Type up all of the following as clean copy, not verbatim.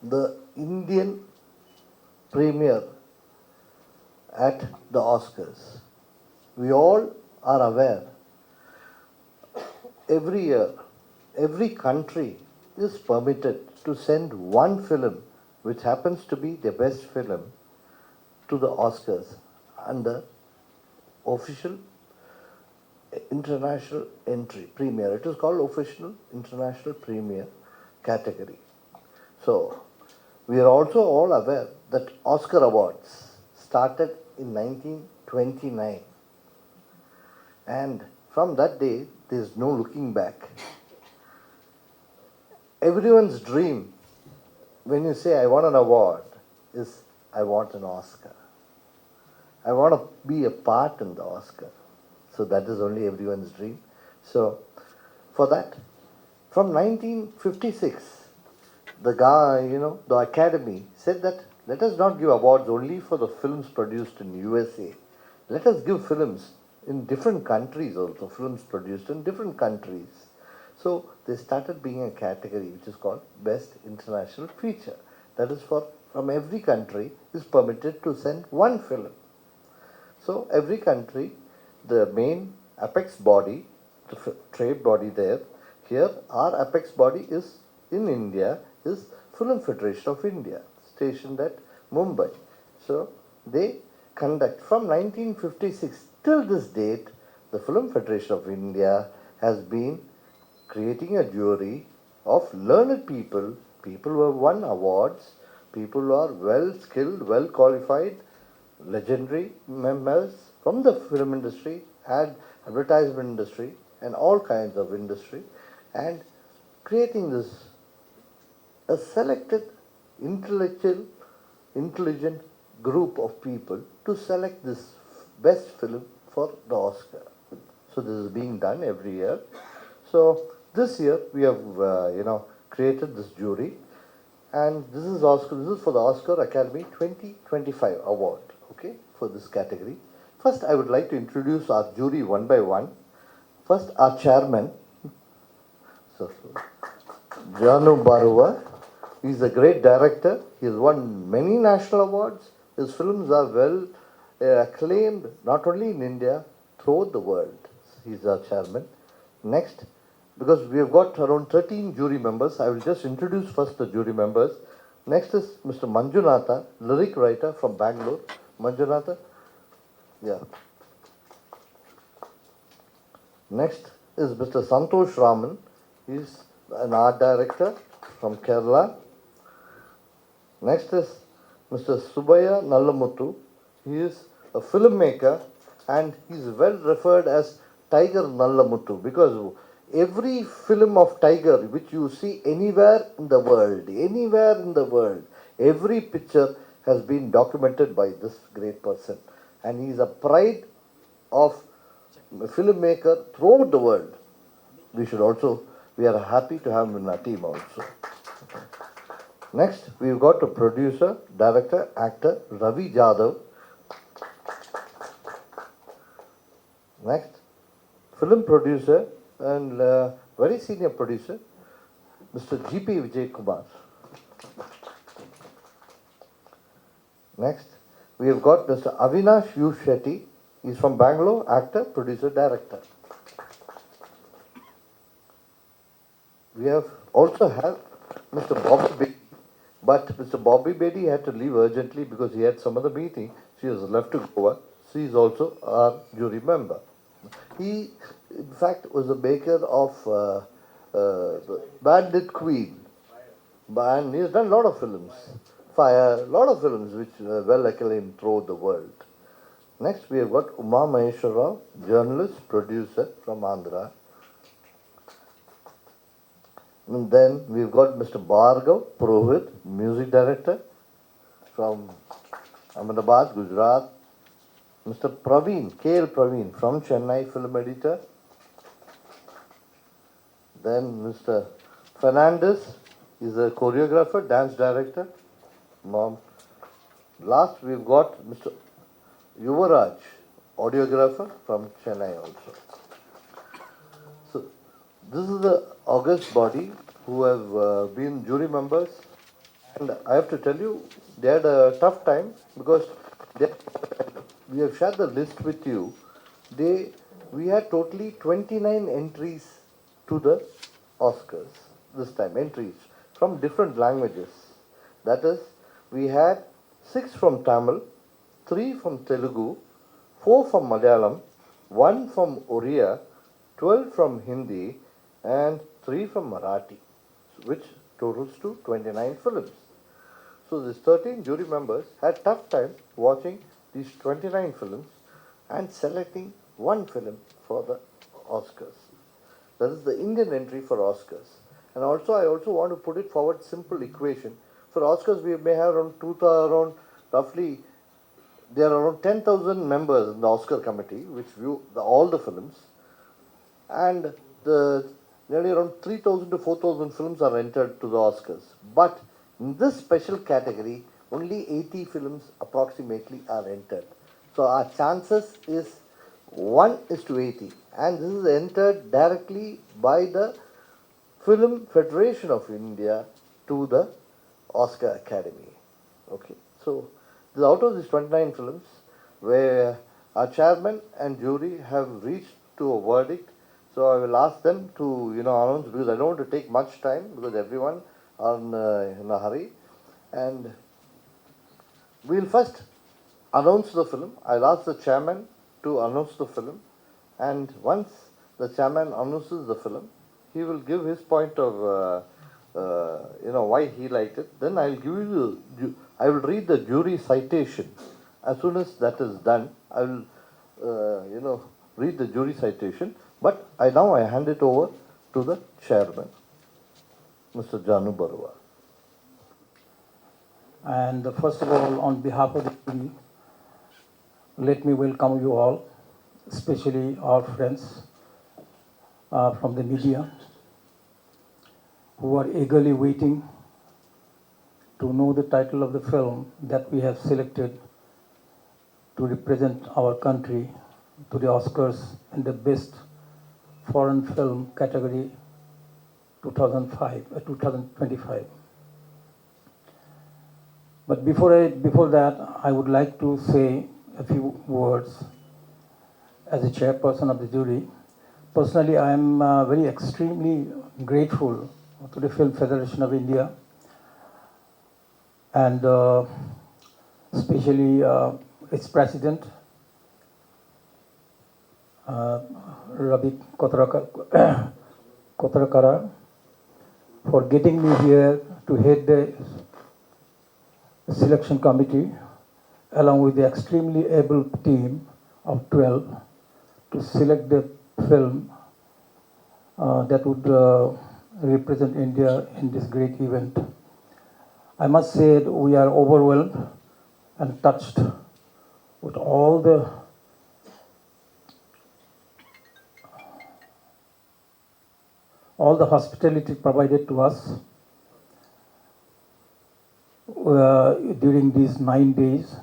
the Indian premiere at the Oscars. We all are aware every year, every country is permitted to send one film which happens to be the best film to the Oscars under official international entry premiere. It is called official international premiere category. So we are also all aware that Oscar Awards started in 1929, and from that day there is no looking back. Everyone's dream when you say I want an award is I want an Oscar. I want to be a part in the Oscar. So that is only everyone's dream. So for that, from 1956, the guy, the Academy said that let us not give awards only for the films produced in USA. Let us give films in different countries also, films produced in different countries. So they started being a category which is called Best International Feature. That is from every country is permitted to send one film. So every country, the main apex body, the trade body there, here our apex body is in India, is Film Federation of India, stationed at Mumbai. So they conduct from 1956 till this date, the Film Federation of India has been creating a jury of learned people, people who have won awards, people who are well skilled, well qualified, legendary members from the film industry, advertisement industry, and all kinds of industry, and creating this a selected intelligent group of people to select this best film for the Oscar. So this is being done every year. So this year we have created this jury, and this is for the Oscar Academy 2025 award. Okay, for this category. First, I would like to introduce our jury one by one. First, our chairman, Janu Baruwa. He is a great director. He has won many national awards. His films are well acclaimed, not only in India, throughout the world. He is our chairman. Next, because we have got around 13 jury members, I will just introduce first the jury members. Next is Mr. Manjunatha, lyric writer from Bangalore. Manjunatha? Yeah. Next is Mr. Santosh Raman. He is an art director from Kerala. Next is Mr. Subaya Nallamuthu. He is a filmmaker and he is well referred as Tiger Nallamuthu because every film of Tiger which you see anywhere in the world, every picture has been documented by this great person. And he is a pride of a filmmaker throughout the world. We are happy to have him in our team also. Next, we've got a producer, director, actor, Ravi Jadhav. Next, film producer and very senior producer, Mr. G.P. Vijay Kumar. Next, we have got Mr. Avinash U. Shetty. He's from Bangalore, actor, producer, director. We have also have Mr. Bobby Bedi, but Mr. Bobby Bedi had to leave urgently because he had some other meeting. She has left to Goa. She is also our jury member. He, in fact, was a maker of Bandit Queen. And he has done a lot of films. Fire, a lot of films which are well acclaimed throughout the world. Next, we have got Uma Maheshwar Rao, journalist, producer from Andhra. And then we've got Mr. Bhargav Purohit, music director from Ahmedabad, Gujarat. Mr. Praveen, KL Praveen from Chennai, film editor. Then Mr. Fernandez is a choreographer, dance director. Last we've got Mr. Yuvaraj, audiographer from Chennai also. So this is the august body who have been jury members And I have to tell you, they had a tough time because they, we have shared the list with you. We had totally 29 entries to the Oscars this time, entries from different languages. That is, we had 6 from Tamil, 3 from Telugu, 4 from Malayalam, 1 from Oriya, 12 from Hindi, and 3 from Marathi, which totals to 29 films. So these 13 jury members had tough time watching these 29 films and selecting one film for the Oscars. That is the Indian entry for Oscars. And also, I also want to put it forward simple equation. For Oscars, we may have around roughly, there are around 10,000 members in the Oscar committee which view all the films, and nearly around 3,000 to 4,000 films are entered to the Oscars. But in this special category, only 80 films approximately are entered. So our chances is 1:80, and this is entered directly by the Film Federation of India to the Oscar Academy. Okay, so out of these 29 films, where our chairman and jury have reached to a verdict, so I will ask them to announce, because I don't want to take much time because everyone are in a hurry, and we'll first announce the film. I'll ask the chairman to announce the film, and once the chairman announces the film, he will give his point of why he liked it. Then I will read the jury citation. As soon as that is done, I will read the jury citation. But I hand it over to the chairman, Mr. Janu Barua. And first of all, on behalf of the jury, let me welcome you all, especially our friends from the media who are eagerly waiting to know the title of the film that we have selected to represent our country to the Oscars in the Best Foreign Film category 2025. But before that, I would like to say a few words as a chairperson of the jury. Personally, I am very extremely grateful to the Film Federation of India, and especially its president, Ravi Kotrakara, for getting me here to head the selection committee along with the extremely able team of 12 to select the film that would represent India in this great event. I must say that we are overwhelmed and touched with all the hospitality provided to us during these 9 days.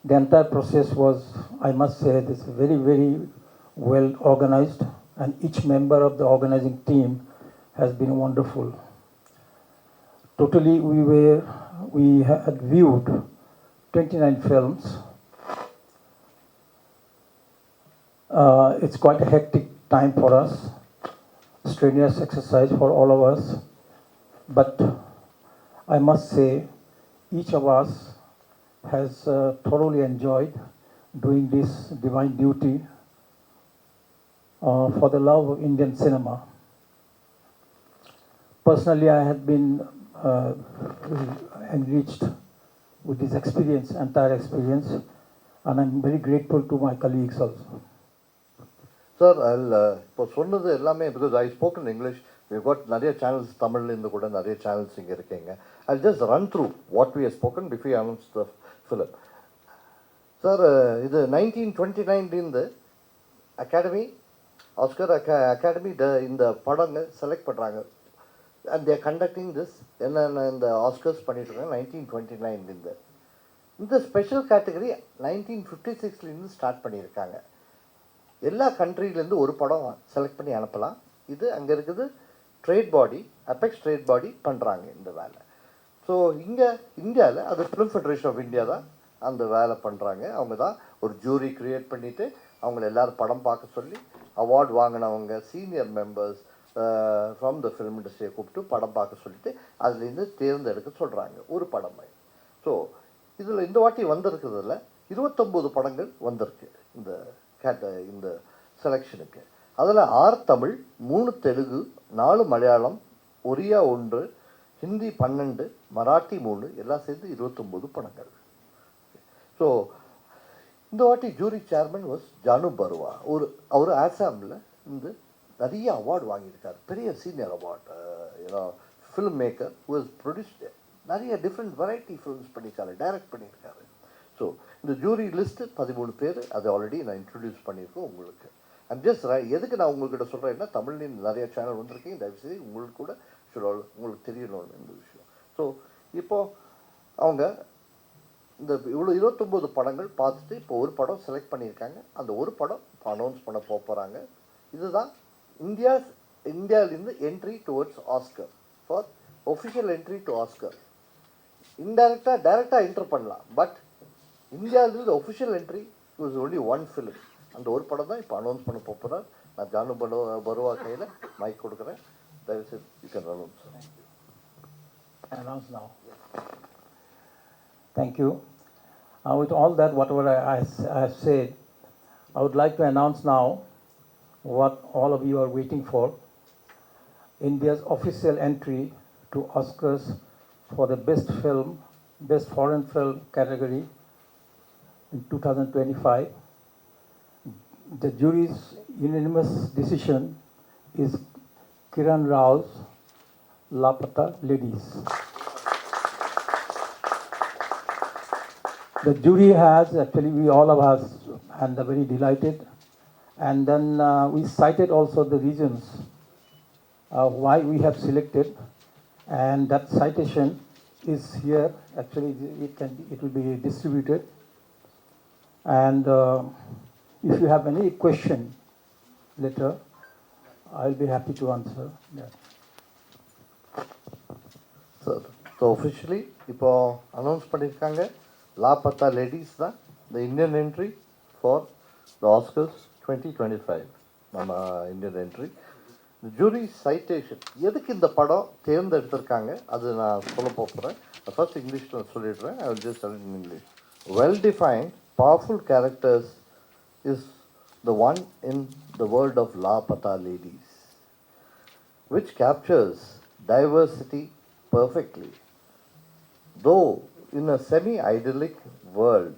The entire process was, I must say, this very, very well organized, and each member of the organizing team has been wonderful. Totally, we had viewed 29 films. It's quite a hectic time for us, strenuous exercise for all of us, but I must say each of us has thoroughly enjoyed doing this divine duty for the love of Indian cinema. Personally, I have been enriched with this entire experience, and I'm very grateful to my colleagues also. Sir, because I spoke in English, we've got நிறைய channels, Tamil in the கூட நிறைய channels இங்க இருக்கீங்க. I'll just run through what we have spoken before we announce the film. Sir, இது 1929 இந்த Academy, Oscar Academy இந்த படங்க select பண்ணுறாங்க, and they are conducting this என்னென்ன இந்த ஆஸ்கர்ஸ் பண்ணிட்டு இருக்காங்க 1929 இந்த ஸ்பெஷல் கேட்டகரி 1956 ஸ்டார்ட் பண்ணியிருக்காங்க. எல்லா கண்ட்ரிலேருந்து ஒரு படம் செலக்ட் பண்ணி அனுப்பலாம். இது அங்கே இருக்குது ட்ரேட் பாடி, அபெக்ஸ் ட்ரேட் பாடி பண்ணுறாங்க இந்த வேலை. ஸோ இங்கே இந்தியாவில் அது ஃபிலிம் ஃபெடரேஷன் ஆஃப் இந்தியா தான் அந்த வேலை பண்ணுறாங்க. அவங்க தான் ஒரு ஜூரி க்ரியேட் பண்ணிவிட்டு அவங்கள எல்லோரும் படம் பார்க்க சொல்லி அவார்டு வாங்கினவங்க senior members from the film இண்டஸ்ட்ரியை கூப்பிட்டு படம் பார்க்க சொல்லிட்டு அதுலேருந்து தேர்ந்தெடுக்க சொல்கிறாங்க ஒரு படமை. ஸோ இதில் இந்த வாட்டி வந்திருக்கிறதுல 29 படங்கள் வந்திருக்கு இந்த செலெக்ஷனுக்கு. அதில் 6 தமிழ், 3 தெலுங்கு, 4 மலையாளம், ஒரியா 1, ஹிந்தி 12, மராட்டி 3, எல்லாம் சேர்ந்து 29 படங்கள். ஸோ இந்த வாட்டி ஜூரி சேர்மன் வாஸ் ஜானு பருவா. அவர் ஆசாமில் நிறைய அவார்டு வாங்கியிருக்கார், பெரிய senior award. Film maker who has produced நிறைய டிஃப்ரெண்ட் வெரைட்டி ஃபிலிம்ஸ் பண்ணியிருக்காரு, டைரக்ட் பண்ணியிருக்காரு. ஸோ இந்த ஜூரி லிஸ்ட்டு 13 பேர், அது ஆல்ரெடி நான் இன்ட்ரடியூஸ் பண்ணியிருக்கேன் உங்களுக்கு. ஐம் ஜஸ்ட் எதுக்கு நான் உங்கள்கிட்ட சொல்கிறேன்னா, தமிழ்லேயும் நிறைய சேனல் வந்திருக்கீங்க, தயவுசெய்து உங்களுக்கு கூட உங்களுக்கு தெரியணும்னு இந்த விஷயம். ஸோ இப்போது அவங்க இந்த இவ்வளோ 29 படங்கள் பார்த்துட்டு இப்போ ஒரு படம் செலக்ட் பண்ணியிருக்காங்க. அந்த ஒரு படம் இப்போ அனௌன்ஸ் பண்ண போகிறாங்க. இதுதான் இந்தியாவிலேருந்து entry towards Oscar, for official entry to Oscar. டைரெக்டாக என்டர் பண்ணலாம், பட் இந்தியாவிலேருந்து official entry was only one film. அந்த ஒரு படம் தான் இப்போ அனௌன்ஸ் பண்ண போகிறார். நான் ஜானு பருவா கையில் மைக் கொடுக்குறேன். தயவுசெய்து you can announce now. Thank you. With all that, whatever I have said, I would like to announce now what all of you are waiting for. India's official entry to Oscars for the best foreign film category in 2025. The jury's unanimous decision is Kiran Rao's Lapata Ladies. The jury has, actually we all of us and are very delighted, and then we cited also the reasons why we have selected, and that citation is here. Actually it will be distributed, and if you have any question later, I'll be happy to answer that. So officially இப்போ announce பண்ணியிருக்காங்க, லாபத்தா ladies தான் the Indian entry for the Oscars 2025. நம்ம Indian entry. Jury citation எதுக்கு இந்த படம் தேர்ந்தெடுத்திருக்காங்க அது நான் சொல்ல போகிறேன். ஃபர்ஸ்ட் இங்கிலீஷில் சொல்லிடுறேன். I will just in English. Well defined powerful characters is the one in the world of Lapata Ladies, which captures diversity perfectly. Though in a semi-idyllic world,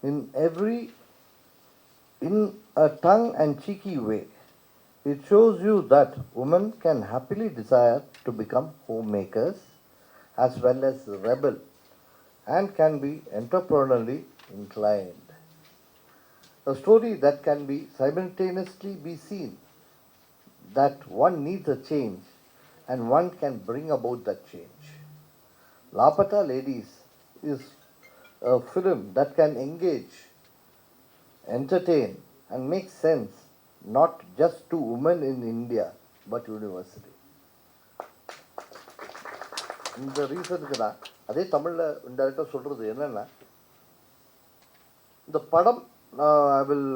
in a tongue-and-cheeky way, it shows you that women can happily desire to become homemakers as well as rebel, and can be entrepreneurially inclined. A story that can be simultaneously be seen that one needs a change and one can bring about that change. Lapata Ladies is a film that can engage, entertain and make sense not just to women in India but universally. இந்த ரீசனுக்கு தான் அதே தமிழில் இன்டெரக்டாக சொல்கிறது என்னென்னா, இந்த படம் I will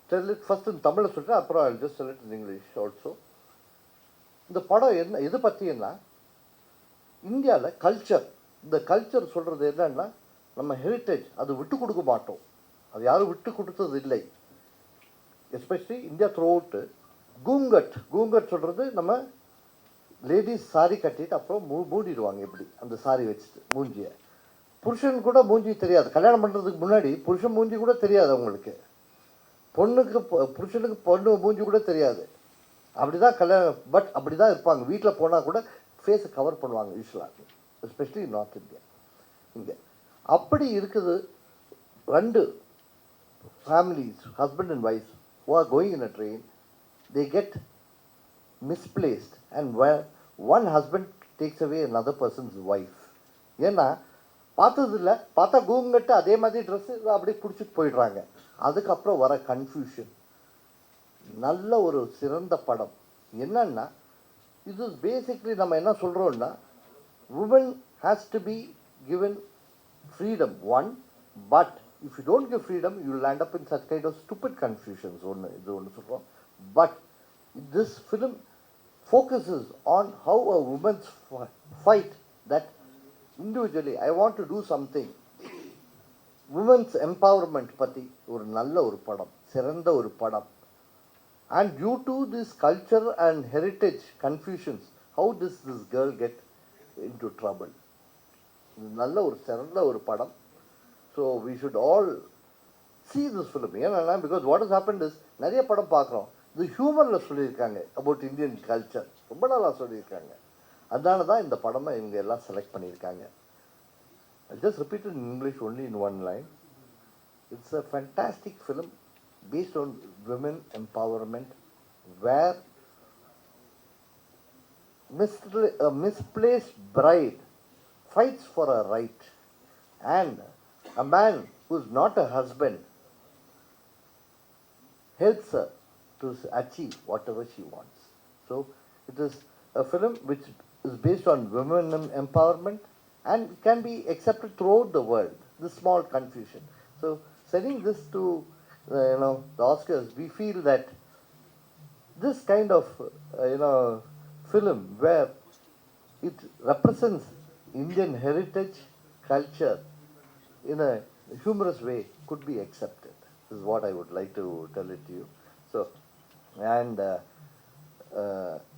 tell it first in தமிழில் சொல்லிட்டு அப்புறம் I will just tell it in English also. இந்த படம் என்ன எது பற்றினா, இந்தியாவில் கல்ச்சர், இந்த கல்ச்சர் சொல்கிறது என்னன்னா, நம்ம ஹெரிட்டேஜ் அது விட்டு கொடுக்க மாட்டோம், அது யாரும் விட்டு கொடுத்தது இல்லை. எஸ்பெஷலி இந்தியா த்ரூ அவுட்டு கூங்கட் சொல்கிறது, நம்ம லேடிஸ் சாரி கட்டிட்டு அப்புறம் மூடிடுவாங்க இப்படி அந்த சாரி வச்சுட்டு மூஞ்சியை. புருஷன் கூட மூஞ்சி தெரியாது, கல்யாணம் பண்ணுறதுக்கு முன்னாடி புருஷன் மூஞ்சி கூட தெரியாது அவங்களுக்கு. புருஷனுக்கு பொண்ணு மூஞ்சி கூட தெரியாது. அப்படி தான் கல்யாணம், பட் அப்படி தான் இருப்பாங்க. வீட்டில் போனால் கூட ஃபேஸை கவர் பண்ணுவாங்க யூஸ்வலாக, எஸ்பெஷலி நார்த் இந்தியா. இங்கே அப்படி இருக்குது. 2 families, husband and wife, who are going in a train, they get misplaced, and where one husband takes away another person's wife. ஏன்னா பார்த்ததில்ல, பார்த்தா கூங்கட்டு அதே மாதிரி ட்ரெஸ்ஸு அப்படியே பிடிச்சிட்டு போயிடுறாங்க. அதுக்கப்புறம் வர கன்ஃபியூஷன். நல்ல ஒரு சிறந்த படம். என்னன்னா, இது பேசிக்லி நம்ம என்ன சொல்கிறோன்னா, women has to be given freedom, one, but if you don't give freedom, you will end up in such kind of stupid confusions. But this film focuses on how a woman's fight that individually, I want to do something. Women's empowerment பற்றி ஒரு நல்ல ஒரு படம், சிறந்த ஒரு படம். And due to this culture and heritage confusions, how does this girl get into trouble? நல்ல ஒரு சிறந்த ஒரு படம். So we should all see this film. ஏன்னா because what has happened is நிறைய படம் பார்க்குறோம், இது ஹியூமரில் சொல்லியிருக்காங்க about Indian culture, ரொம்ப நல்லா சொல்லியிருக்காங்க. அதனால தான் இந்த படமை இவங்க எல்லாம் செலக்ட் பண்ணியிருக்காங்க. I'll just repeat it in English only in one line. It's a fantastic film based on women empowerment, where a misplaced bride fights for a right, and a man who's not a husband helps her to achieve whatever she wants. So it is a film which is based on women empowerment and can be accepted throughout the world. This small confusion. So sending this to the Oscars, we feel that this kind of film where it represents Indian heritage, culture in a humorous way could be accepted. This is what I would like to tell it to you. So, and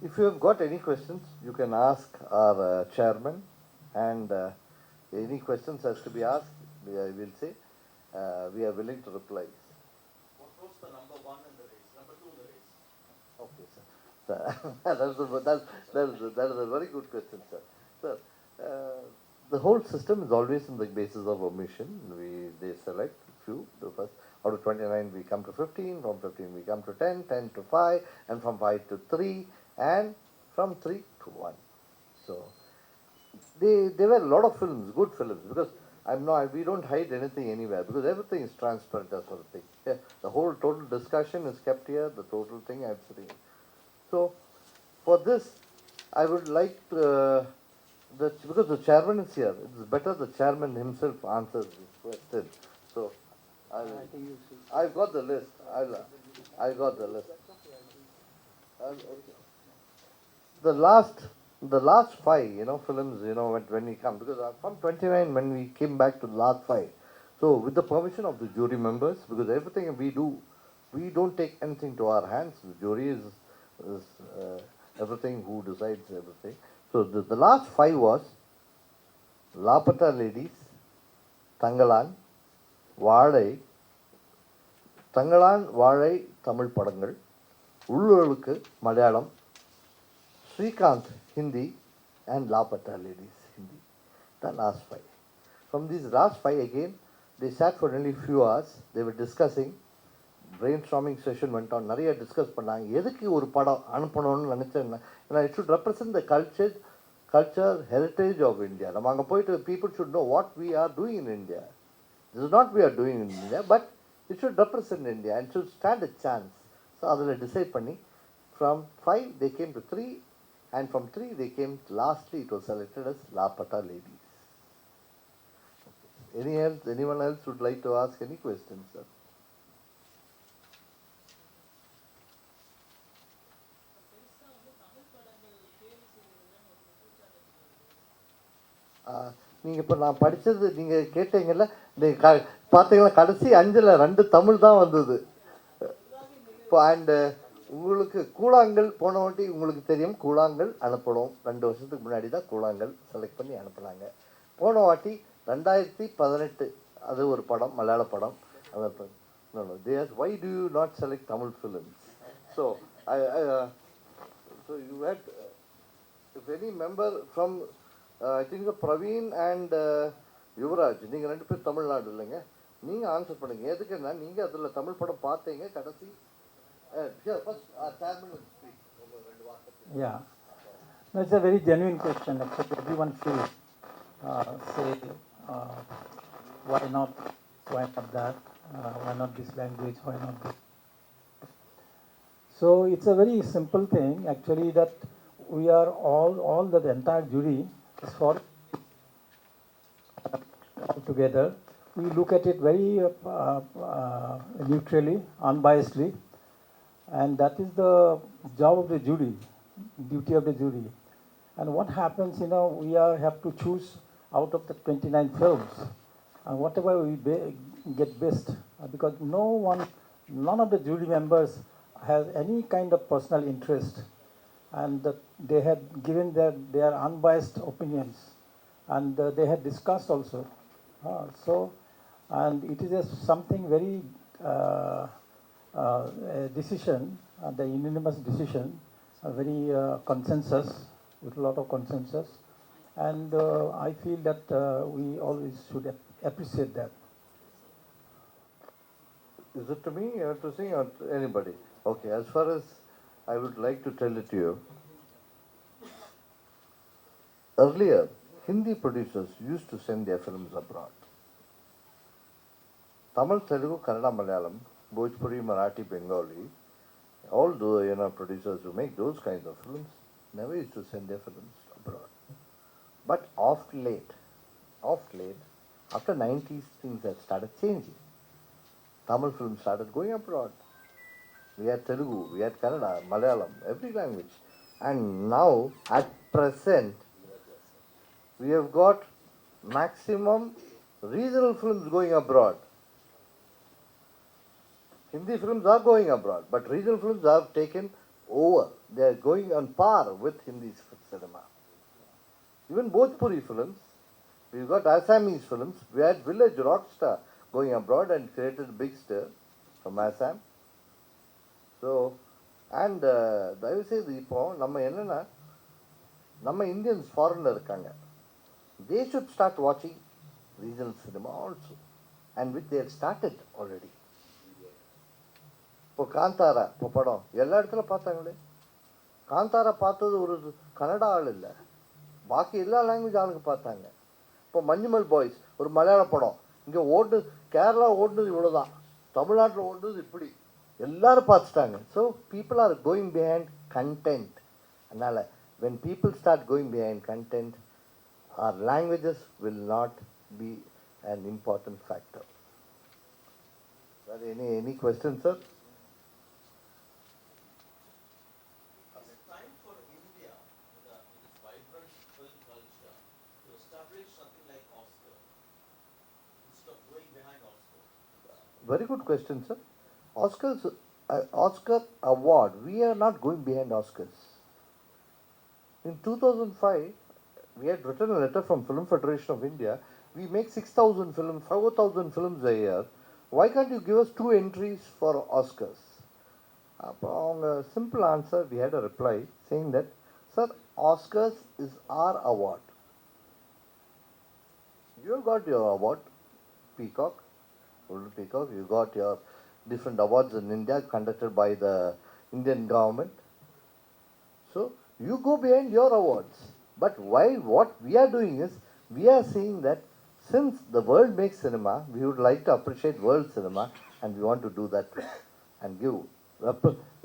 if you have got any questions, you can ask our chairman, and any questions has to be asked, I will say we are willing to reply. What was the number one in the race? Number two in the race? Okay, sir. That is a very good question, sir. Sir, the whole system is always on the basis of omission. They select few. The first out of 29 we come to 15. From 15 we come to 10. 10 to 5, and from 5 to 3, and from 3 to 1. So there were a lot of films, good films, because we don't hide anything anywhere, because everything is transparent as sort of thing. Yeah, the whole total discussion is kept here, the total thing I'm sitting. So for this, I would like because the chairman is here, it's better the chairman himself answers this question. So I've got the list. I got the list. The last 5, films, when we come, because from 29, when we came back to the last 5, so with the permission of the jury members, because everything we do, we don't take anything to our hands. The jury is everything, who decides everything. So the last 5 was Lapata Ladies, Tangalan, Vaadai, Tamil Padangal, Ullurukku, Malayalam, Srikanth, Hindi, and Lapata Ladies, Hindi. The last 5. From these last 5 again, they sat for nearly few hours. They were discussing. Brainstorming session went on. நிறைய discuss பண்ணாங்க. எதுக்கு ஒரு படம் அனுப்பணும்னு நினச்சேன்னா, it should represent the culture, heritage of India. நம்ம அங்கே போயிட்டு people should know what we are doing in India. This is not we are doing in India, but it should represent India and should stand a chance. So அதில் decide பண்ணி from 5 they came to 3, and from 3 they came, lastly it was selected as Lapata Ladies. Anyone else would like to ask any questions, sir? நீங்கள் இப்போ நான் படித்தது நீங்கள் கேட்டீங்கல்ல, நீங்கள் பார்த்தீங்களா, கடைசி 5ல் 2 தமிழ் தான் வந்தது. இப்போ அண்டு உங்களுக்கு கூழாங்கல் போன வாட்டி உங்களுக்கு தெரியும், கூழாங்கல் அனுப்பணும். 2 வருஷத்துக்கு முன்னாடி தான் கூழாங்கல் செலக்ட் பண்ணி அனுப்புனாங்க. போன வாட்டி 2018 அது ஒரு படம், மலையாள படம். Why do you not select Tamil films? So so you had, if any member from I think Praveen and Yuvraj, நீங்கள் 2 பேர் தமிழ்நாடு இல்லைங்க, நீங்கள் ஆன்சர் பண்ணுங்க. எதுக்குன்னா நீங்கள் அதில் தமிழ் படம் பார்த்தீங்க கடைசி. Yeah, that's a very genuine question. Actually, everyone should say why not that, why not this language, why not this. So it's a very simple thing actually, that we are all the entire jury is for together. We look at it very neutrally, unbiasedly, and that is the job of the jury, duty of the jury. And what happens, we have to choose out of the 29 films, and whatever we get best, because none of the jury members has any kind of personal interest, and they had given their unbiased opinions, and they had discussed also. And it is something very a decision, the unanimous decision, a very consensus, with a lot of consensus, and I feel that we always should appreciate that. Is it to me or to sing or to anybody? Okay, as far as I would like to tell it to you, earlier, Hindi producers used to send their films abroad. Tamil, Telugu, Kannada, Malayalam, Bhojpuri, Marathi, Bengali, all the producers who make those kinds of films never used to send their films abroad. But of late, after 90s, things had started changing. Tamil films started going abroad. We had Telugu, we had Kannada, Malayalam, every language. And now, at present, we have got maximum regional films going abroad. Hindi films are going abroad, but regional films have taken over. They are going on par with Hindi cinema. Even Bhojpuri films, we've got Assamese films. We had Village Rockstar going abroad and created a big stir from Assam. So, and தயவு செய்து இப்போ நம்ம என்னன்னா நம்ம Indians ஃபாரின்ல இருக்காங்க. They should start watching regional cinema also, and which they have started already. இப்போ காந்தாரா இப்போ படம் எல்லா இடத்துல பார்த்தாங்களே. காந்தாரா பார்த்தது ஒரு கன்னடா ஆள் இல்லை, பாக்கி எல்லா லாங்குவேஜ் ஆளுங்க பார்த்தாங்க. இப்போ மஞ்சுமல் பாய்ஸ் ஒரு மலையாள படம் இங்கே கேரளா ஓடுனது இவ்வளோதான், தமிழ்நாட்டில் ஓடுனது இப்படி எல்லாரும் பார்த்துட்டாங்க. So people are going behind content. அதனால் when people start going behind content, our languages will not be an important factor. Any questions, sir? Is it time for India, with its vibrant film culture, to establish something like Oscar instead of going behind Oscar? Very good question, sir. Oscar award, we are not going behind Oscars. In 2005, we had written a letter from Film Federation of India. We make 6,000 films, 4,000 films a year. Why can't you give us 2 entries for Oscars? Upon a simple answer, we had a reply saying that, sir, Oscars is our award. You have got your award, Peacock, Golden Peacock. You got your different awards in India conducted by the Indian government. So you go behind your awards. But what we are doing is, we are saying that since the world makes cinema, we would like to appreciate world cinema, and we want to do that and give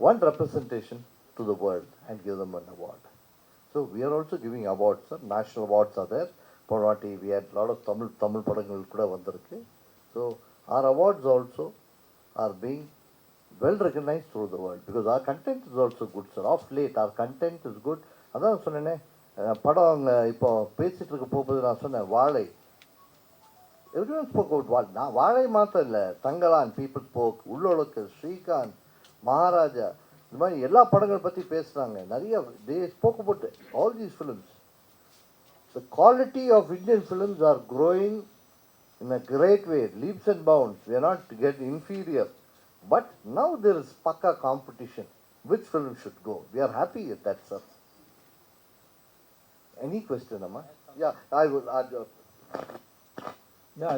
one representation to the world and give them an award. So we are also giving awards, sir. National awards are there. Ponati, we had a lot of Tamil padangal kuda vandirukku. So our awards also are being well recognized through the world, because our content is also good, sir. Of late, our content is good. அதான் சொன்னேனே, படம் இப்போ பேசிட்டு இருக்க போகுது. நான் சொன்னேன் வாழை, எவ்ரிவன் ஸ்போக் அவுட் வாழை. நான் வாழை மாத்திரம் இல்லை, தங்கலான் பீப்புள் ஸ்போக், உள்ளொழுக்கு, ஸ்ரீகாந்த், மகாராஜா, இந்த மாதிரி எல்லா படங்கள் பற்றி பேசுகிறாங்க. நிறைய they spoke about all these films. The quality of Indian films are growing in a great way, leaps and bounds. We are not getting inferior, but now there is pakka competition. Which film should go? We are happy with that, sir. Any question, Amma? Yeah, I will. Yeah,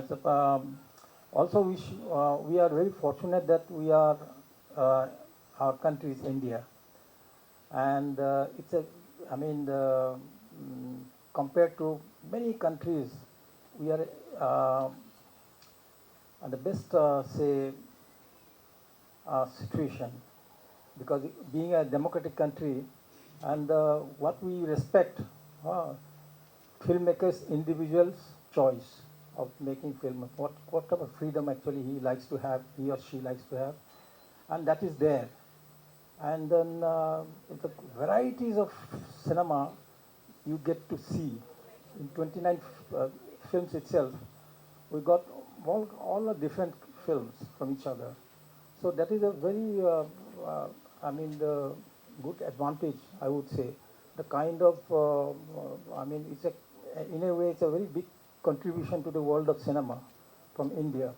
also we are very fortunate that we are our country is India, and compared to many countries, we are at the best situation, because being a democratic country, and what we respect filmmakers' individuals' choice. of making film, what type of freedom actually he or she likes to have, and that is there. And then the varieties of cinema you get to see in 29 films itself. We got all the different films from each other. So that is a very, the good advantage, I would say. The kind of, in a way, it's a very big contribution to the world of cinema from India.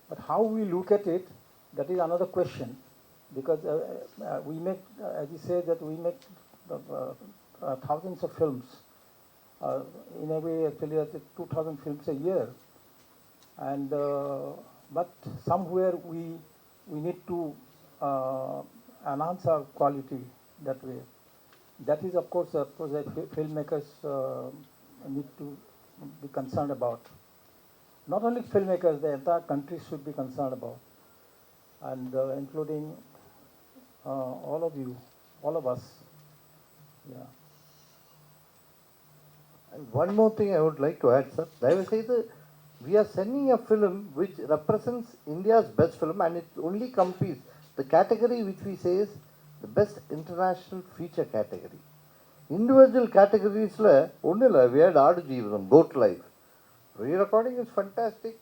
But how we look at it, that is another question. Because we make, as you say, that we make thousands of films. In a way, actually, 2,000 films a year. And but somewhere we need to enhance our quality that way. That is, of course, that filmmakers need to be concerned about. Not only filmmakers, the entire country should be concerned about, and including all of you, all of us. Yeah. And one more thing I would like to add, sir. I will say that we are sending a film which represents India's best film, and it only competes. The category which we say is the best international feature category. Individual categories, we had Aadu Jeevanam, Goat Life. Re-recording is fantastic.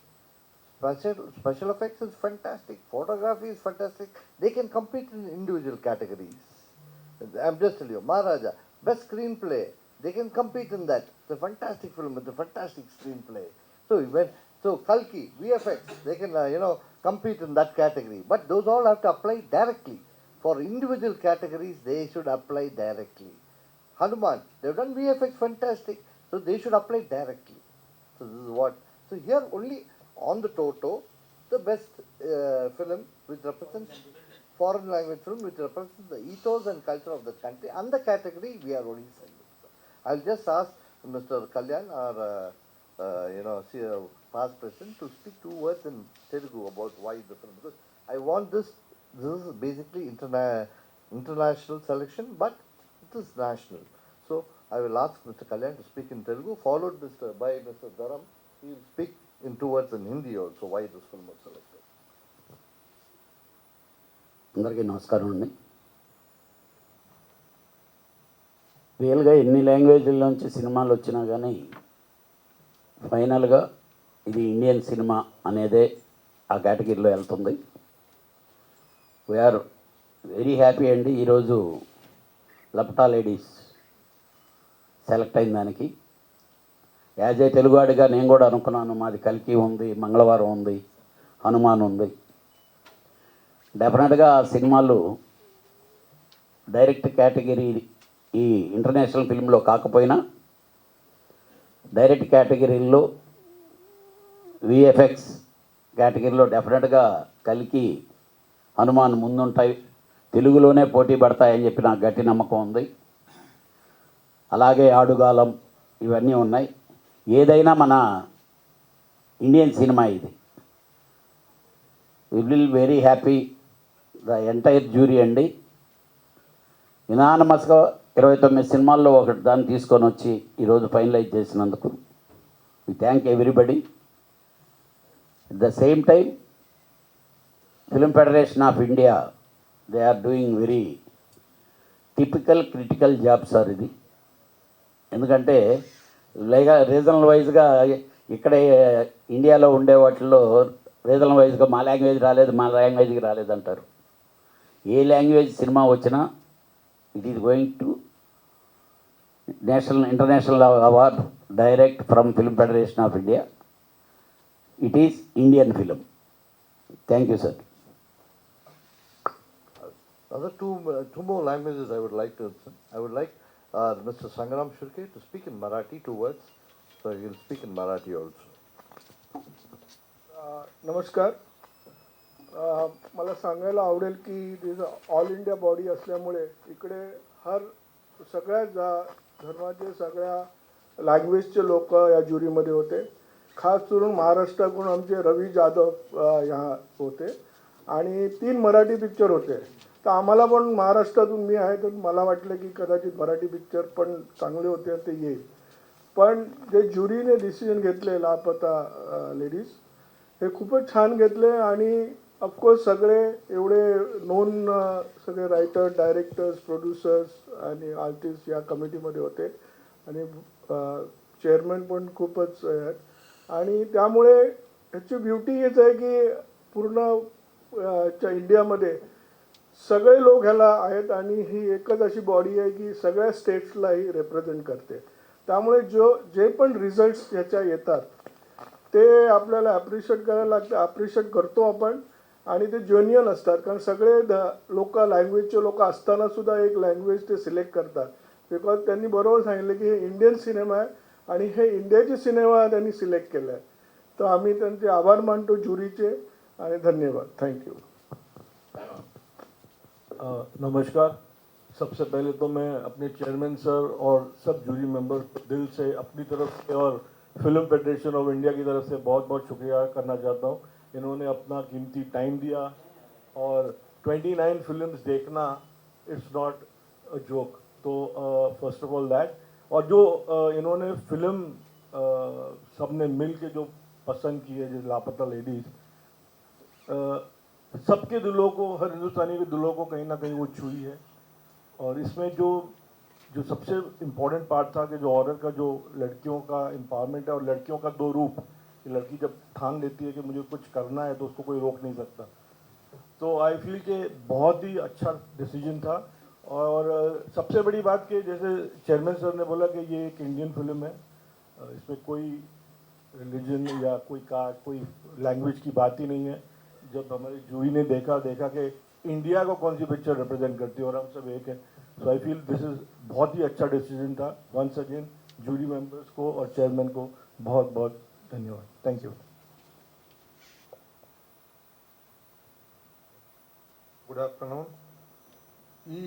Special effects is fantastic. Photography is fantastic. They can compete in individual categories. I'm just telling you, Maharaja, best screenplay. They can compete in that. It's a fantastic film with a fantastic screenplay. So Kalki, VFX, they can compete in that category. But those all have to apply directly. For individual categories, they should apply directly. Hanuman, they've done VFX fantastic, so they should apply directly. So this is what. So here only on the Toto, the best film which represents foreign language film which represents the ethos and culture of the country, and the category we are only sending. I'll just ask Mr. Kalyan, our past president, to speak 2 words in Telugu about why the film. Because I want this is basically international selection, but it is national. So I will ask Mr. Kalyan to speak in Telugu, followed by Mr. Dharam. He will speak in 2 words in Hindi also why this film was selected. అందరికీ నమస్కారం అండి. రియల్గా ఎన్ని లాంగ్వేజ్లోంచి సినిమాలు వచ్చినా కానీ ఫైనల్గా ఇది ఇండియన్ సినిమా అనేదే ఆ కేటగిరీలో వెళ్తుంది. వీఆర్ వెరీ హ్యాపీ అండి. ఈరోజు లపటా లేడీస్ సెలెక్ట్ అయిన దానికి యాజ్ ఏ తెలుగువాడిగా నేను కూడా అనుకున్నాను, మాది కల్కి ఉంది, మంగళవారం ఉంది, హనుమాన్ ఉంది. డెఫినెట్గా ఆ సినిమాలు డైరెక్ట్ కేటగిరీ ఈ ఇంటర్నేషనల్ ఫిల్మ్లో కాకపోయినా డైరెక్ట్ కేటగిరీల్లో విఎఫ్ఎక్స్ కేటగిరీలో డెఫినెట్గా కల్కి, హనుమాన్ ముందుంటాయి, తెలుగులోనే పోటీ పడతాయని చెప్పి నాకు గట్టి నమ్మకం ఉంది. అలాగే ఆడుగాలం ఇవన్నీ ఉన్నాయి. ఏదైనా మన ఇండియన్ సినిమా ఇది. We will very happy the entire jury అండి. యునానిమస్గా 29 సినిమాల్లో ఒకటి దాన్ని తీసుకొని వచ్చి ఈరోజు ఫైనలైజ్ చేసినందుకు we thank everybody. At the same time film federation of India they are doing very typical critical job sir ఇది. ఎందుకంటే రీజనల్ వైజ్గా ఇక్కడే ఇండియాలో ఉండే వాటిల్లో రీజనల్ వైజ్గా మా లాంగ్వేజ్కి రాలేదంటారు. ఏ లాంగ్వేజ్ సినిమా వచ్చినా it is going to international award direct from film federation of India. It is Indian film. Thank you sir. Other two more languages I would like Mr. Sangram Shirke to speak in Marathi 2 words. So he will speak in Marathi also. नमस्कार. मला सांगायला आवडेल की all India body असल्यामुळे इकडे सगळ्या धर्माचे, सगळ्या लँग्वेजचे लोक या ज्युरीमध्ये होते. खास करून महाराष्ट्राकडून आमचे रवी जाधव ह्या होते आणि 3 मराठी पिक्चर होते. तर आम्हाला पण महाराष्ट्रातून मी आहे तर मला वाटलं की कदाचित मराठी पिक्चर पण चांगले होते ते येईल. पण जे ज्युरीने डिसिजन घेतले लापता लेडीज हे खूपच छान घेतले आणि ऑफकोर्स सगळे एवढे नोन सगळे रायटर डायरेक्टर्स प्रोड्युसर्स आणि आर्टिस्ट या कमिटीमध्ये होते आणि चेअरमॅन पण खूपच आहेत आणि त्यामुळे ह्याची ब्युटी हीच आहे की पूर्ण इंडियामध्ये सगळे लोक ह्याला आहेत आणि ही एकच अशी बॉडी आहे की सगळ्या स्टेट्सला ही रिप्रेझेंट करते. त्यामुळे जे पण रिझल्ट्स ह्याच्या येतात ते आपल्याला ॲप्रिशिएट करायला लागतं, ॲप्रिशिएट करतो आपण आणि ते जेन्युअन असतात कारण सगळे लँग्वेजचे लोक असताना सुद्धा एक लँग्वेज ते सिलेक्ट करतात बिकॉज त्यांनी बरोबर सांगितलं की हे इंडियन सिनेमा आहे आणि हे इंडियाचे सिनेमा त्यांनी सिलेक्ट केला आहे. तर आम्ही त्यांचे आभार मानतो ज्युरीचे आणि धन्यवाद. थँक्यू. नमस्कार. सबसे पहले तो मैं अपने चेयरमैन सर और सब जूरी मेंबर्स को दिल से अपनी तरफ से और फिल्म फेडरेशन ऑफ इंडिया की तरफ से बहुत बहुत शुक्रिया करना चाहता हूँ. इन्होंने अपना कीमती टाइम दिया और 29 फिल्म्स देखना इट्स नॉट अ जोक. तो फर्स्ट ऑफ ऑल दैट. और जो इन्होंने फिल्म सबने मिल के जो पसंद की है जैसे लापता लेडीज़, सबके दिलों को, हर हिंदुस्तानी के दिलों को कहीं ना कहीं वो छुई है. और इसमें जो सबसे इम्पोर्टेंट पार्ट था कि जो औरत का जो लड़कियों का एम्पावरमेंट है और लड़कियों का दो रूप कि लड़की जब ठान लेती है कि मुझे कुछ करना है तो उसको कोई रोक नहीं सकता. तो आई फील कि बहुत ही अच्छा डिसीजन था. और सबसे बड़ी बात कि जैसे चेयरमैन सर ने बोला कि ये एक इंडियन फिल्म है, इसमें कोई रिलीजन या कोई लैंग्वेज की बात ही नहीं है. जब हमारी जूरी ने देखा कि इंडिया को कौन सी पिक्चर रिप्रेजेंट करती है और हम सब एक है. सो आई फील दिस इज़ बहुत ही अच्छा डिसीजन था. वंस अगेन जूरी मेंबर्स को और चेयरमैन को बहुत बहुत धन्यवाद. Thank you. Good afternoon. ഈ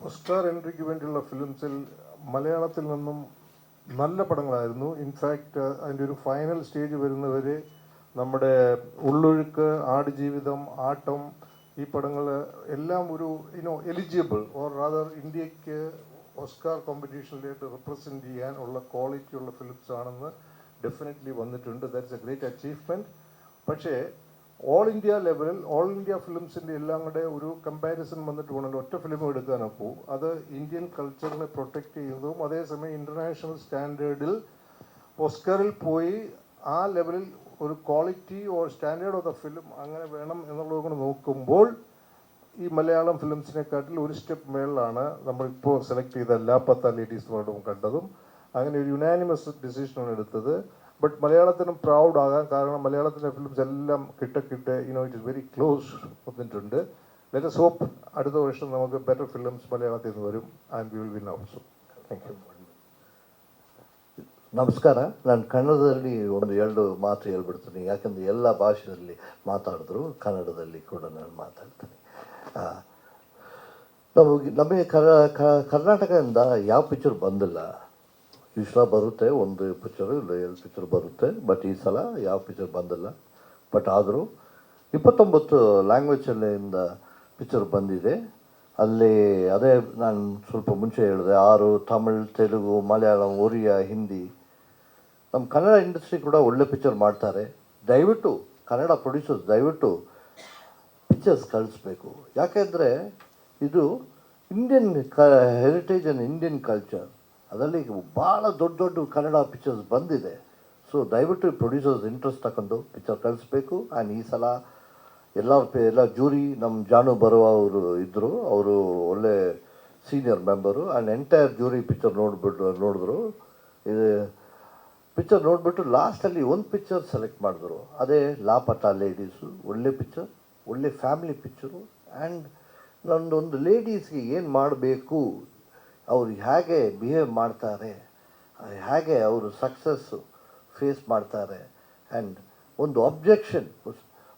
ഓസ്കാർ എൻട്രിക്ക് വേണ്ടിയുള്ള ഫിലിംസിൽ മലയാളത്തിൽ നിന്നും നല്ല പടങ്ങളായിരുന്നു. ഇൻഫാക്റ്റ് അതിൻ്റെ ഒരു ഫൈനൽ സ്റ്റേജ് വരുന്നവരെ നമ്മുടെ ഉള്ളൊഴുക്ക്, ആടുജീവിതം, ആട്ടം, ഈ പടങ്ങൾ എല്ലാം ഒരു എലിജിബിൾ ഓർ റാദർ ഇന്ത്യക്ക് ഓസ്കാർ കോമ്പറ്റീഷനിലേക്ക് റിപ്രസെൻറ്റ് ചെയ്യാൻ ഉള്ള ക്വാളിറ്റി ഉള്ള ഫിലിംസ് ആണെന്ന് ഡെഫിനറ്റ്ലി വന്നിട്ടുണ്ട്. That's A great achievement. പക്ഷേ ഓൾ ഇന്ത്യ ലെവലിൽ ഓൾ ഇന്ത്യ ഫിലിംസിൻ്റെ എല്ലാം കൂടെ ഒരു കമ്പാരിസൺ വന്നിട്ട് വേണമല്ലോ ഒറ്റ ഫിലിം എടുക്കാനൊക്കൂ. അത് ഇന്ത്യൻ കൾച്ചറിനെ പ്രൊട്ടക്റ്റ് ചെയ്യുന്നതും അതേസമയം ഇൻ്റർനാഷണൽ സ്റ്റാൻഡേർഡിൽ ഓസ്കറിൽ പോയി ആ ലെവലിൽ ഒരു quality or standard of the film അങ്ങനെ വേണം എന്നുള്ളത് കൂടെ നോക്കുമ്പോൾ ഈ മലയാളം ഫിലിംസിനെക്കാട്ടിൽ ഒരു സ്റ്റെപ്പ് മേളിലാണ് നമ്മളിപ്പോൾ സെലക്ട് ചെയ്ത ലാപ്പത്ത ലേഡീസ് വേർഡും കണ്ടതും. അങ്ങനെ ഒരു യുനാനിമസ് ഡിസിഷനാണ് എടുത്തത്. ബട്ട് മലയാളത്തിനും പ്രൗഡ് ആകാം, കാരണം മലയാളത്തിൻ്റെ ഫിലിംസ് എല്ലാം കിട്ടെ ഇറ്റ് ഇസ് വെരി ക്ലോസ് വന്നിട്ടുണ്ട്. ലെറ്റ് us hope അടുത്ത വർഷം നമുക്ക് ബെറ്റർ ഫിലിംസ് മലയാളത്തിൽ നിന്ന് വരും and we will win also. Thank you. ನಮಸ್ಕಾರ. ನಾನು ಕನ್ನಡದಲ್ಲಿ ಒಂದು 2 ಮಾತು ಹೇಳ್ಬಿಡ್ತೀನಿ, ಯಾಕಂದರೆ ಎಲ್ಲ ಭಾಷೆಯಲ್ಲಿ ಮಾತಾಡಿದ್ರು, ಕನ್ನಡದಲ್ಲಿ ಕೂಡ ನಾನು ಮಾತಾಡ್ತೀನಿ. ನಮಗೆ ಕರ್ನಾಟಕದಿಂದ ಯಾವ ಪಿಕ್ಚರ್ ಬಂದಿಲ್ಲ. ಈ ಸಲ ಬರುತ್ತೆ, 1 ಪಿಕ್ಚರು ಇಲ್ಲ 2 ಪಿಕ್ಚರ್ ಬರುತ್ತೆ, ಬಟ್ ಈ ಸಲ ಯಾವ ಪಿಕ್ಚರ್ ಬಂದಿಲ್ಲ. ಬಟ್ ಆದರೂ 29 ಲ್ಯಾಂಗ್ವೇಜಲ್ಲಿಂದ ಪಿಕ್ಚರ್ ಬಂದಿದೆ. ಅಲ್ಲಿ ಅದೇ ನಾನು ಸ್ವಲ್ಪ ಮುಂಚೆ ಹೇಳಿದೆ, 6 ತಮಿಳ್, ತೆಲುಗು, ಮಲಯಾಳಂ, ಒರಿಯಾ, ಹಿಂದಿ. ನಮ್ಮ ಕನ್ನಡ ಇಂಡಸ್ಟ್ರಿ ಕೂಡ ಒಳ್ಳೆ ಪಿಕ್ಚರ್ ಮಾಡ್ತಾರೆ. ದಯವಿಟ್ಟು ಕನ್ನಡ ಪ್ರೊಡ್ಯೂಸರ್ಸ್ ದಯವಿಟ್ಟು ಪಿಕ್ಚರ್ಸ್ ಕಳಿಸ್ಬೇಕು. ಯಾಕೆಂದರೆ ಇದು Indian heritage and Indian culture. ಅದರಲ್ಲಿ ಭಾಳ ದೊಡ್ಡ ಕನ್ನಡ ಪಿಕ್ಚರ್ಸ್ ಬಂದಿದೆ. ಸೊ ದಯವಿಟ್ಟು ಪ್ರೊಡ್ಯೂಸರ್ಸ್ ಇಂಟ್ರೆಸ್ಟ್ ತಗೊಂಡು ಪಿಕ್ಚರ್ ಕಳಿಸ್ಬೇಕು. ಆ್ಯಂಡ್ ಈ ಸಲ ಎಲ್ಲ ಜೂರಿ ನಮ್ಮ ಜಾನು ಬರುವ ಅವರು ಇದ್ದರು, ಅವರು ಒಳ್ಳೆ senior member. And entire jury picture ನೋಡಿದ್ರು. ಇದು ಪಿಕ್ಚರ್ ನೋಡಿಬಿಟ್ಟು ಲಾಸ್ಟಲ್ಲಿ 1 ಪಿಕ್ಚರ್ ಸೆಲೆಕ್ಟ್ ಮಾಡಿದ್ರು, ಅದೇ ಲಾಪತಾ ಲೇಡೀಸು. ಒಳ್ಳೆ ಪಿಕ್ಚರ್, ಒಳ್ಳೆ ಫ್ಯಾಮಿಲಿ ಪಿಕ್ಚರು. ಆ್ಯಂಡ್ ನನ್ನೊಂದು ಲೇಡೀಸ್ಗೆ ಏನು ಮಾಡಬೇಕು, ಅವರು ಹೇಗೆ ಬಿಹೇವ್ ಮಾಡ್ತಾರೆ, ಹೇಗೆ ಅವರು ಸಕ್ಸಸ್ಸು ಫೇಸ್ ಮಾಡ್ತಾರೆ, ಆ್ಯಂಡ್ ಒಂದು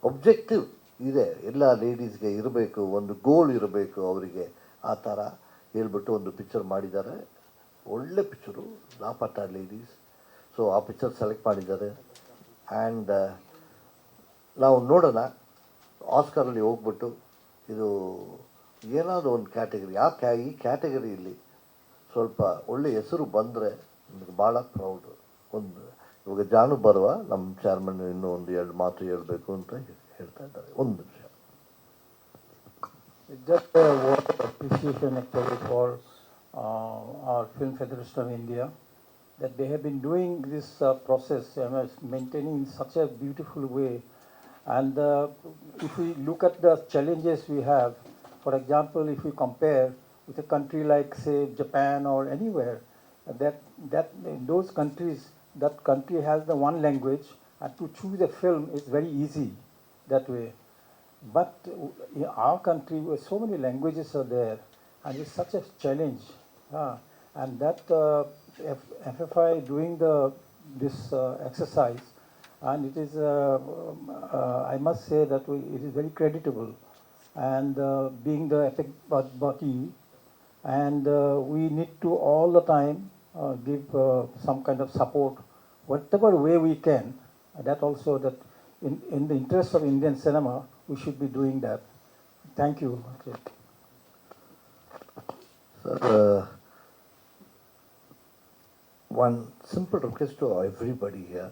ಒಬ್ಜೆಕ್ಟಿವ್ ಇದೆ ಎಲ್ಲ ಲೇಡೀಸ್ಗೆ ಇರಬೇಕು, ಒಂದು ಗೋಲ್ ಇರಬೇಕು ಅವರಿಗೆ. ಆ ಥರ ಹೇಳ್ಬಿಟ್ಟು ಒಂದು ಪಿಕ್ಚರ್ ಮಾಡಿದ್ದಾರೆ. ಒಳ್ಳೆ ಪಿಕ್ಚರು ಲಾಪತಾ ಲೇಡೀಸ್. ಸೊ ಆ ಪಿಕ್ಚರ್ ಸೆಲೆಕ್ಟ್ ಮಾಡಿದ್ದಾರೆ. ಆ್ಯಂಡ್ ನಾವು ನೋಡೋಣ ಆಸ್ಕರಲ್ಲಿ ಹೋಗ್ಬಿಟ್ಟು ಇದು ಏನಾದರೂ ಒಂದು ಕ್ಯಾಟಗರಿ, ಈ ಕ್ಯಾಟಗರಿಯಲ್ಲಿ ಸ್ವಲ್ಪ ಒಳ್ಳೆ ಹೆಸರು ಬಂದರೆ ನನಗೆ ಭಾಳ ಪ್ರೌಡ್. ಒಂದು ಇವಾಗ ಜಾನು ಬರುವ ನಮ್ಮ ಚೇರ್ಮನ್ ಇನ್ನೂ ಒಂದು 2 ಮಾತು ಹೇಳಬೇಕು ಅಂತ ಹೇಳ್ತಾ ಇದ್ದಾರೆ. ಒಂದು ನಿಮಿಷ. Just a word of appreciation actually for our Film Federation of India, that they have been doing this process and maintaining in such a beautiful way. And if we look at the challenges we have, for example, if we compare with a country like, say, Japan or anywhere, that in those countries, that country has the one language, and to choose a film is very easy that way. But in our country, where so many languages are there, and it's such a challenge. And that FFI doing this exercise, and it is, I must say that it is very creditable. And being the epic body, and we need to all the time give some kind of support, whatever way we can. That also, that in the interest of Indian cinema, we should be doing that. Thank you. Sir, one simple request to everybody here.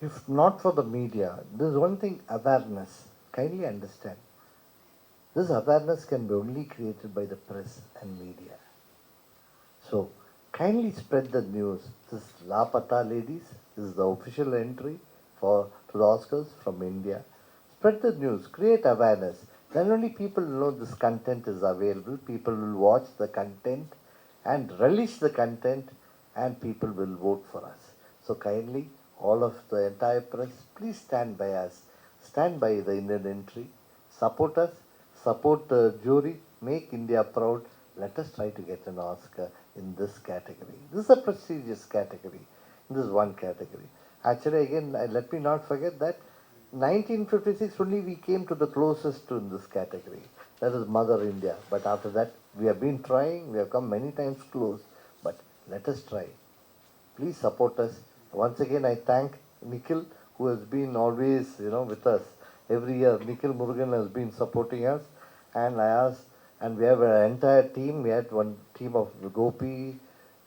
If not for the media, there's one thing, awareness. Kindly understand. This awareness can be only created by the press and media. So, kindly spread the news. This Lapata ladies is the official entry to the Oscars from India. Spread the news, create awareness. Then only people will know this content is available. People will watch the content and relish the content, and people will vote for us. So kindly, all of the entire press, please stand by us. Stand by the Indian entry. Support us. Support the jury. Make India proud. Let us try to get an Oscar in this category. This is a prestigious category. This is one category. Actually, again, let me not forget that 1956 only we came to the closest to in this category. That is Mother India. But after that, we have been trying. We have come many times close. But let us try. Please support us. Once again, I thank Nikhil, who has been always, with us. Every year, Nikhil Murugan has been supporting us. And I asked, and we have an entire team. We had one team of Gopi,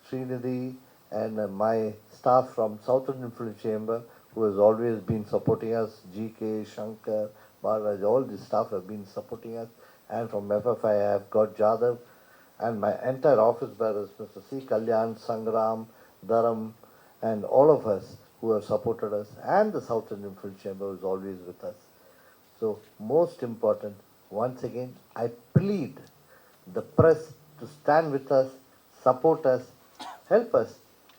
Srinidhi, and my staff from South Indian Film Chamber, who has always been supporting us. GK, Shankar, Baraj, all the staff have been supporting us. And from FFI, I have got Jadhav, and my entire office bearers, Mr. C. Kalyan, Sangram, Dharam, and all of us who have supported us, and the South Indian Film Chamber is always with us. So, most important, once again, I plead the press to stand with us, support us, help us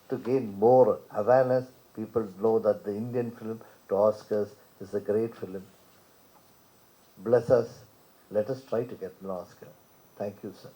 to gain more awareness. People know that the Indian film to Oscars is a great film. Bless us. Let us try to get an Oscar. Thank you, sir.